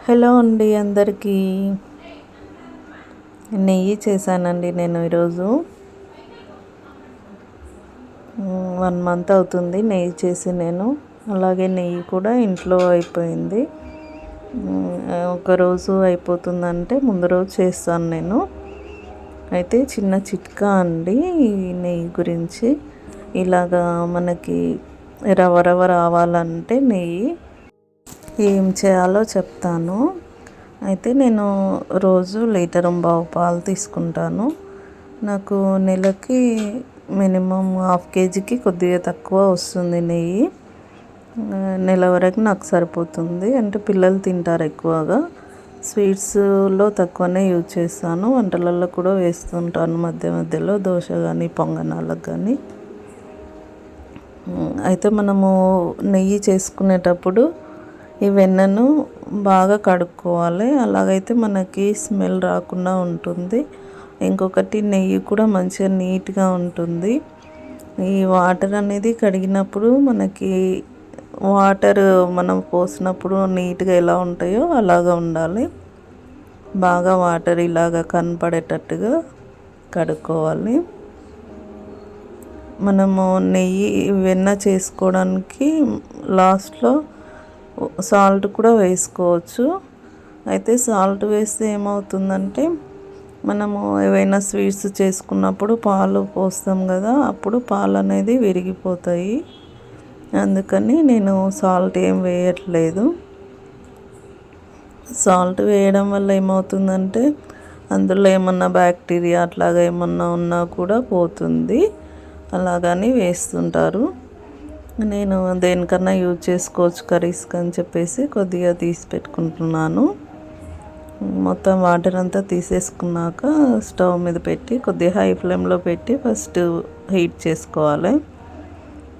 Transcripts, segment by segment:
Hello అండి అందరికీ. నెయ్యి చేశానండి నేను ఈరోజు. 1 మంత్ అవుతుంది నెయ్యి చేసి నేను. అలాగే నెయ్యి కూడా ఇంట్లో అయిపోయింది. ఒకరోజు అయిపోతుందంటే ముందు రోజు చేస్తాను నేను. అయితే చిన్న చిట్కా అండి ఈ నెయ్యి గురించి. ఇలాగా మనకి రవ రావాలంటే నెయ్యి ఏం చేయాలో చెప్తాను. అయితే నేను రోజు 1.5 లీటర్ పాలు తీసుకుంటాను. నాకు నెలకి మినిమం 1/2 కేజీకి కొద్దిగా తక్కువ వస్తుంది నెయ్యి. నెల వరకు నాకు సరిపోతుంది. అంటే పిల్లలు తింటారు ఎక్కువగా. స్వీట్స్లో తక్కువనే యూజ్ చేస్తాను. వంటలలో కూడా వేస్తుంటాను మధ్య మధ్యలో, దోశ కానీ పొంగనాలకు కానీ. అయితే మనము నెయ్యి చేసుకునేటప్పుడు ఈ వెన్నను బాగా కడుక్కోవాలి. అలాగైతే మనకి స్మెల్ రాకుండా ఉంటుంది. ఇంకొకటి నెయ్యి కూడా మంచిగా నీట్గా ఉంటుంది. ఈ వాటర్ అనేది కడిగినప్పుడు మనకి వాటర్ మనం పోసినప్పుడు నీట్గా ఎలా ఉంటాయో అలాగా ఉండాలి. బాగా వాటర్ ఇలాగ కనపడేటట్టుగా కడుక్కోవాలి. మనము నెయ్యి వెన్న చేసుకోవడానికి లాస్ట్లో సాల్ట్ కూడా వేసుకోవచ్చు. అయితే సాల్ట్ వేస్తే ఏమవుతుందంటే మనము ఏవైనా స్వీట్స్ చేసుకున్నప్పుడు పాలు పోస్తాం కదా, అప్పుడు పాలు అనేది విరిగిపోతాయి. అందుకని నేను సాల్ట్ ఏం వేయట్లేదు. సాల్ట్ వేయడం వల్ల ఏమవుతుందంటే అందులో ఏమన్నా బ్యాక్టీరియా అట్లాగా ఏమన్నా ఉన్నా కూడా పోతుంది. అలాగని వేస్తుంటారు. నేను దేనికన్నా యూజ్ చేసుకోవచ్చు కర్రీస్కి అని చెప్పేసి కొద్దిగా తీసి పెట్టుకుంటున్నాను. మొత్తం వాటర్ అంతా తీసేసుకున్నాక స్టవ్ మీద పెట్టి కొద్దిగా హై ఫ్లేమ్లో పెట్టి ఫస్ట్ హీట్ చేసుకోవాలి.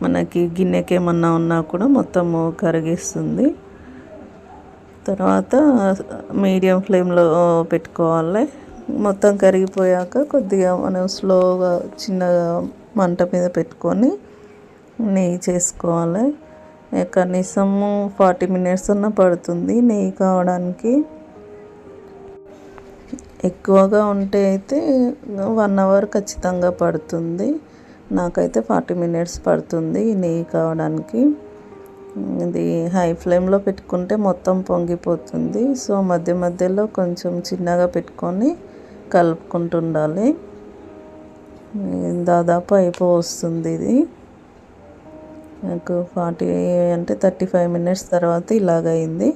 మనకి గిన్నెకి ఏమన్నా ఉన్నా కూడా మొత్తము కరిగిస్తుంది. తర్వాత మీడియం ఫ్లేమ్లో పెట్టుకోవాలి. మొత్తం కరిగిపోయాక కొద్దిగా మనం స్లోగా చిన్నగా మంట మీద పెట్టుకొని నెయ్యి చేసుకోవాలి. కనీసము 40 మినిట్స్ అన్నా పడుతుంది నెయ్యి కావడానికి. ఎక్కువగా ఉంటే అయితే 1 అవర్ ఖచ్చితంగా పడుతుంది. నాకైతే 40 మినిట్స్ పడుతుంది ఈ నెయ్యి కావడానికి. ఇది హై ఫ్లేమ్లో పెట్టుకుంటే మొత్తం పొంగిపోతుంది. సో మధ్య మధ్యలో కొంచెం చిన్నగా పెట్టుకొని కలుపుకుంటుండాలి. దాదాపు అయిపోతుంది ఇది. నాకు 35 మినిట్స్ తర్వాత ఇలాగైంది.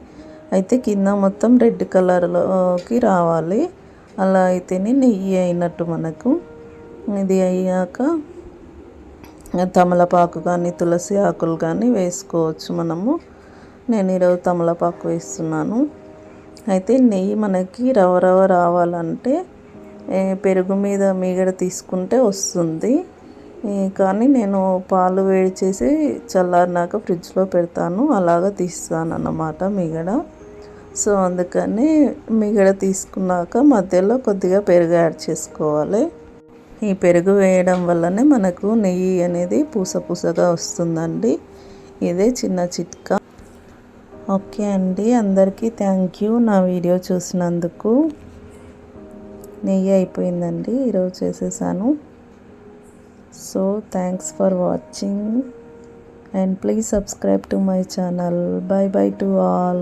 అయితే కింద మొత్తం రెడ్ కలర్లోకి రావాలి. అలా అయితేనే నెయ్యి అయినట్టు మనకు. ఇది అయ్యాక తమలపాకు కానీ తులసి ఆకులు కానీ వేసుకోవచ్చు మనము. నేను ఈరోజు తమలపాకు వేస్తున్నాను. అయితే నెయ్యి మనకి రవ రావాలంటే పెరుగు మీద మీగడ తీసుకుంటే వస్తుంది. కానీ నేను పాలు వేడి చేసి చల్లారినాక ఫ్రిడ్జ్లో పెడతాను. అలాగా తీస్తాను అన్నమాట మీగడ. సో అందుకని మీగడ తీసుకున్నాక మధ్యలో కొద్దిగా పెరుగు యాడ్ చేసుకోవాలి. ఈ పెరుగు వేయడం వల్లనే మనకు నెయ్యి అనేది పూసగా వస్తుందండి. ఇదే చిన్న చిట్కా. ఓకే అండి, అందరికీ థ్యాంక్ యూ నా వీడియో చూసినందుకు. నెయ్యి అయిపోయిందండి, ఈరోజు చేసేసాను. So thanks for watching and please subscribe to my channel. Bye bye to all.